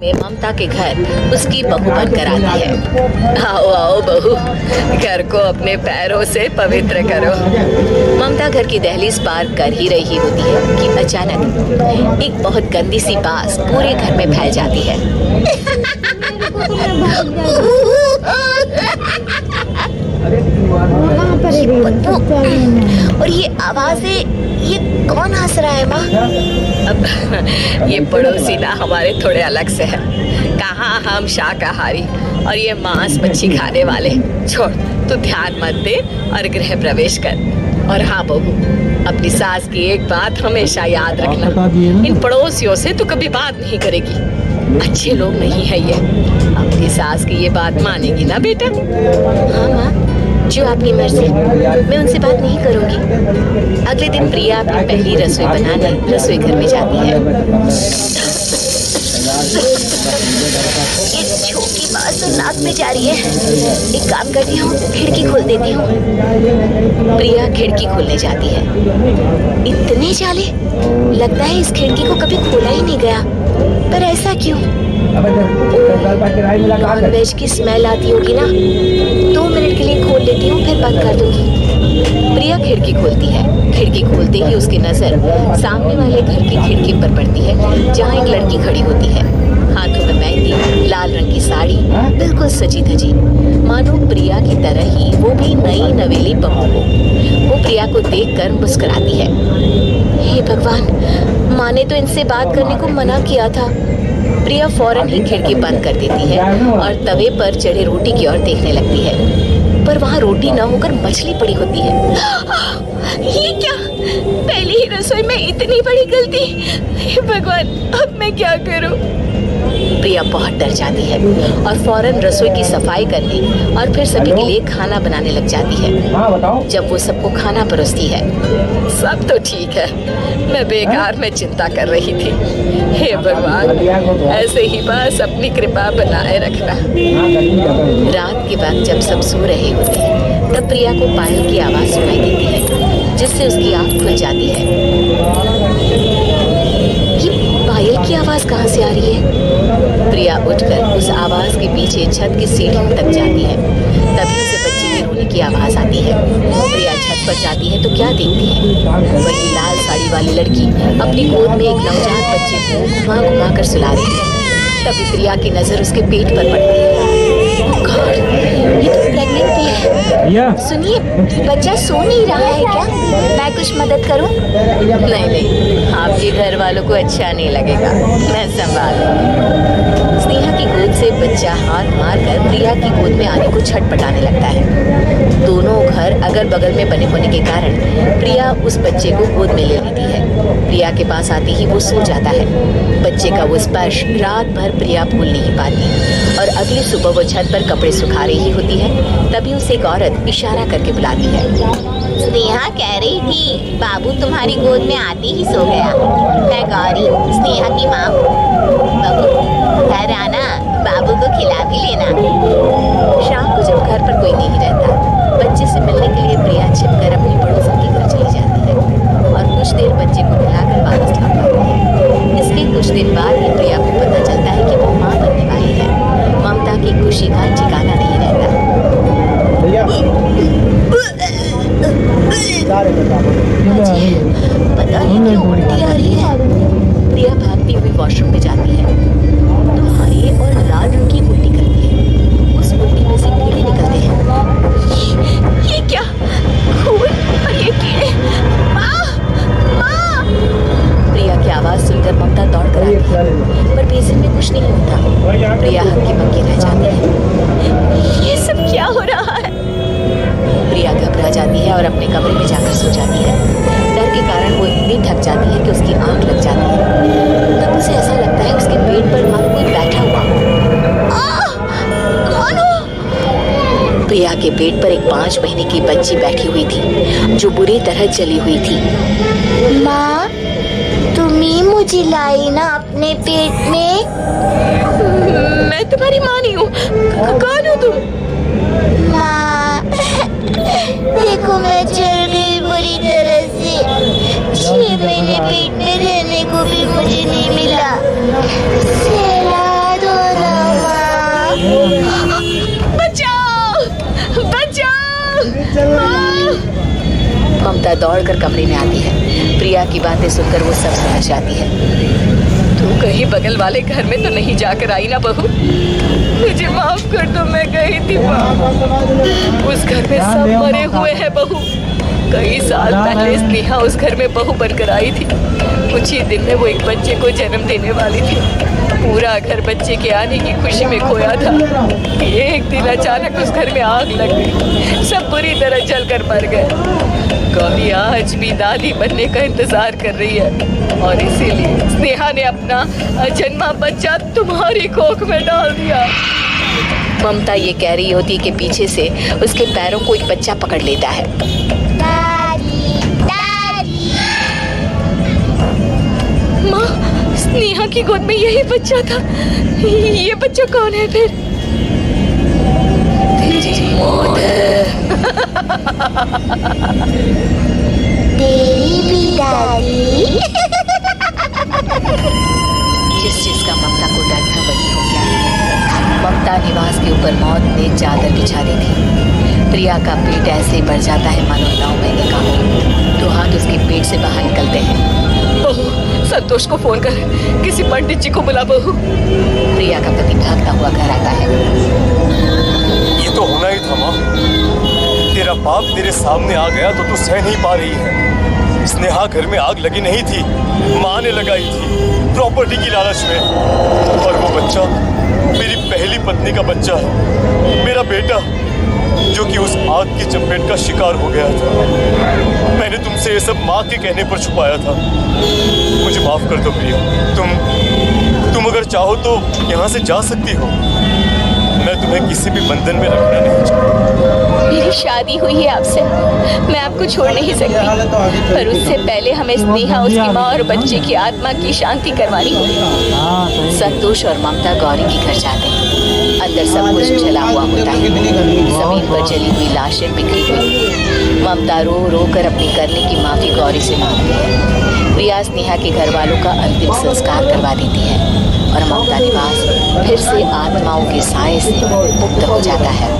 में ममता के घर उसकी बहू बनकर आती है। आओ आओ बहू, घर को अपने पैरों से पवित्र करो। ममता घर की दहलीज पार कर ही रही होती है कि अचानक एक बहुत गंदी सी बात पूरे घर में फैल जाती है। और ये आवाज़ें, ये कौन हंस रहा है माँ? अब ये पड़ोसी ना हमारे थोड़े अलग से है। कहाँ हम शाकाहारी और ये मांस मच्छी खाने वाले। छोड़, तू ध्यान मत दे और गृह प्रवेश कर। और हाँ बहू, अपनी सास की एक बात हमेशा याद रखना, इन पड़ोसियों से तू कभी बात नहीं करेगी। अच्छे लोग नहीं है ये। अपनी सास की ये बात मानेगी ना बेटा? हाँ माँ, जो आपकी मर्जी, मैं उनसे बात नहीं करूंगी। अगले दिन प्रिया अपनी पहली रसोई बनाने रसोई घर में जाती है। ये छोटी बात तो नाक में जा रही है। एक काम करती हूँ, खिड़की खोल देती हूँ। प्रिया खिड़की खोलने जाती है। इतने जाले, लगता है इस खिड़की को कभी खोला ही नहीं गया। पर ऐसा क्यों? नॉनवेज की स्मेल आती होगी ना। 2 मिनट के लिए खोल लेती हूँ, फिर बंद कर दूंगी। प्रिया खिड़की खोलती है। खिड़की खोलते ही उसकी नजर सामने वाले घर की खिड़की पर पड़ती है, जहाँ एक लड़की खड़ी होती है। हाथों में मेहंदी, लाल रंग की साड़ी, बिल्कुल सजी धजी, मानो प्रिया की तरह ही वो भी नई नवेली बहू हो। वो प्रिया को देखकर मुस्कुराती है। हे भगवान, माँ ने तो इनसे बात करने को मना किया था। प्रिया फौरन ही खिड़की बंद कर देती है और तवे पर चढ़े रोटी की ओर देखने लगती है, पर वहाँ रोटी न होकर मछली पड़ी होती है। ये क्या? पहली ही रसोई में इतनी बड़ी गलती! हे भगवान, अब मैं क्या करूं? प्रिया बहुत डर जाती है और फौरन रसोई की सफाई करने और फिर सभी के लिए खाना बनाने लग जाती है। जब वो सबको खाना परोसती है, सब तो ठीक है, मैं बेकार में चिंता कर रही थी। हे भगवान, ऐसे ही बस अपनी कृपा बनाए रखना। रात के वक्त जब सब सो रहे होते हैं, तब प्रिया को पायल की आवाज़ सुनाई देती है, जिससे उसकी आँख खुल जाती है। ये पायल की आवाज़ कहाँ से आ रही है? प्रिया उठकर उस आवाज़ के पीछे छत की सीढ़ियों तक जाती है। तभी उसे बच्चे के रोने की आवाज़ आती है। प्रिया छत पर जाती है तो क्या देखती है? वही लाल साड़ी वाली लड़की अपनी गोद में एक नवजात बच्चे को घुमा घुमा कर सुला रही है। तभी प्रिया की नज़र उसके पेट पर पड़ती है। गॉड, ये तो प्रेग्नेंट भी है। सुनिए, बच्चा सो नहीं रहा है क्या? मैं कुछ मदद करूं? नहीं नहीं, आपके घर वालों को अच्छा नहीं लगेगा, मैं संभाल लूंगी। स्नेहा की गोद से बच्चा हाथ मारकर प्रिया की गोद में आने को छटपटाने लगता है। दोनों घर अगल बगल में बने होने के कारण प्रिया उस बच्चे को गोद में ले लेती है। प्रिया के पास आते ही वो सो जाता है। बच्चे का वो स्पर्श रात भर प्रिया भूल नहीं पाती और अगली सुबह वो छत पर कपड़े सुखा रही होती है। तभी उसे एक औरत इशारा करके बुलाती है। स्नेहा कह रही थी बाबू तुम्हारी गोद में आते ही सो गया। मैं गौरी, स्नेहा की माँ हूँ। बाबू घर आना, बाबू को खिला भी लेना। शाम को जब घर पर कोई नहीं रहता, बच्चे से मिलने के लिए प्रिया छिपकर अपनी पड़ोसन के घर चली जाती है और कुछ देर बच्चे को खिलाकर वापस लौट आती है। इसके कुछ दिन बाद ही प्रिया को पता चलता है कि वो माँ बनने वाली है। ममता की खुशी का ठिकाना नहीं रहता। पता नहीं क्यों उल्टी आ रही है। प्रिया भागती हुई वॉशरूम में जाती है तो हरे और लाल रंग की उल्टी करती है। उस उल्टी में से कीड़े निकलते हैं। ये क्या? खून और ये कीड़े! माँ! माँ! प्रिया की आवाज़ सुनकर ममता दौड़ कर आती है, पर बेसिन में कुछ नहीं होता। प्रिया हक्की बक्की रह जाती है। ये सब क्या हो रहा है? प्रिया घबरा जाती है और अपने कमरे में जाकर सो जाती है। डर के कारण वो इतनी थक जाती है कि उसकी आंख लग जाती है। तब उसे ऐसा लगता है उसके पेट पर मानो कोई बैठा हुआ हो। कौन हो? प्रिया के पेट पर एक 5 महीने की बच्ची बैठी हुई थी, जो बुरी तरह जली हुई थी। माँ, तुम ही मुझे लाई ना अपने पेट में? मैं तुम्हारी माँ नहीं हूँ। कौन हो तुम? माँ, देखो मैं जल गई बुरी तरह से। 6 महीने पेट में रहने को भी मुझे नहीं मिला। सेहरा दौड़कर कमरे में आती है। प्रिया की बातें सुनकर वो सब समझ जाती है। तू कहीं बगल वाले घर में तो नहीं जाकर आई ना बहू? मुझे माफ कर दो, मैं गई थी माँ। उस घर में सब मरे हुए हैं बहू। कई साल पहले स्नेहा उस घर में बहू बनकर आई थी। कुछ ही दिन में वो एक बच्चे को जन्म देने वाली थी। पूरा घर बच्चे के आने की खुशी में खोया था। एक दिन अचानक उस घर में आग लग गई। सब बुरी तरह जलकर मर गए। गौरी आज भी दादी बनने का इंतजार कर रही है और इसीलिए स्नेहा ने अपना जन्मा बच्चा तुम्हारी कोख में डाल दिया। ममता ये कह रही होती कि पीछे से उसके पैरों को एक बच्चा पकड़ लेता है। दादी, दादी। माँ, स्नेहा की गोद में यही बच्चा था। ये बच्चा कौन है फिर? तेरी मौत है। तेरी भी दादी। जिस चीज का ममता को डर था वही हो गया। ममता निवास के ऊपर मौत ने चादर बिछा दी थी। प्रिया का पेट ऐसे बढ़ जाता है मानो 9 महीने का हो। 2 हाथ उसके पेट से बाहर निकलते हैं। बहू, संतोष को फोन कर, किसी पंडित जी को बुला बहू। प्रिया का पति भागता हुआ घर आता है। ये तो होना ही था माँ। तेरा बाप तेरे सामने आ गया तो तू सह नहीं पा रही है। स्नेहा घर में आग लगी नहीं थी, माँ ने लगाई थी प्रॉपर्टी की लालच में। और वो बच्चा मेरी पहली पत्नी का बच्चा है, मेरा बेटा, जो कि उस आग की चपेट का शिकार हो गया था। मैंने तुमसे ये सब माँ के कहने पर छुपाया था। मुझे माफ कर दो प्रिया। तुम अगर चाहो तो यहाँ से जा सकती हो। मैं तुम्हें किसी भी बंधन में रखना नहीं चाहता। मेरी शादी हुई है आपसे, मैं आपको छोड़ नहीं सकती। पर उससे पहले हमें स्नेहा, उसकी माँ और बच्चे की आत्मा की शांति करवानी होगी। संतोष और ममता गौरी के घर जाते हैं। अंदर सब कुछ जला हुआ होता है। जमीन पर जली हुई लाशें बिखरी हुई। ममता रो रो कर अपनी करने की माफी गौरी से मांगती है। प्रिया स्नेहा के घर वालों का अंतिम संस्कार करवा देती है और ममता निवास फिर से आत्माओं के साए से मुक्त हो जाता है।